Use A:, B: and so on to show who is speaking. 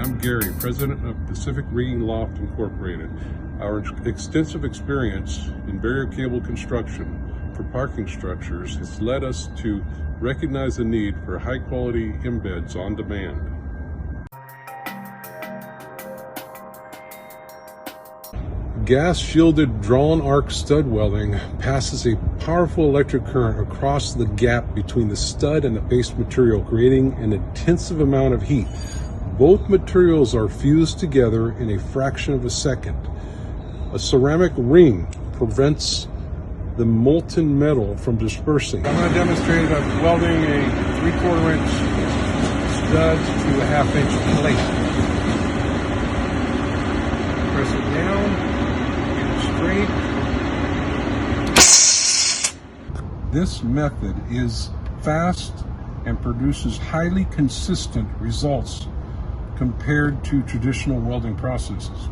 A: I'm Gary, president of Pacific Rigging Loft Incorporated. Our extensive experience in barrier cable construction for parking structures has led us to recognize the need for high-quality embeds on demand. Gas-shielded drawn arc stud welding passes a powerful electric current across the gap between the stud and the base material, creating an intensive amount of heat. Both materials are fused together in a fraction of a second. A ceramic ring prevents the molten metal from dispersing. I'm going to demonstrate welding a 3/4 inch stud to a 1/2 inch plate. Press it down, get it straight. This method is fast and produces highly consistent results compared to traditional welding processes.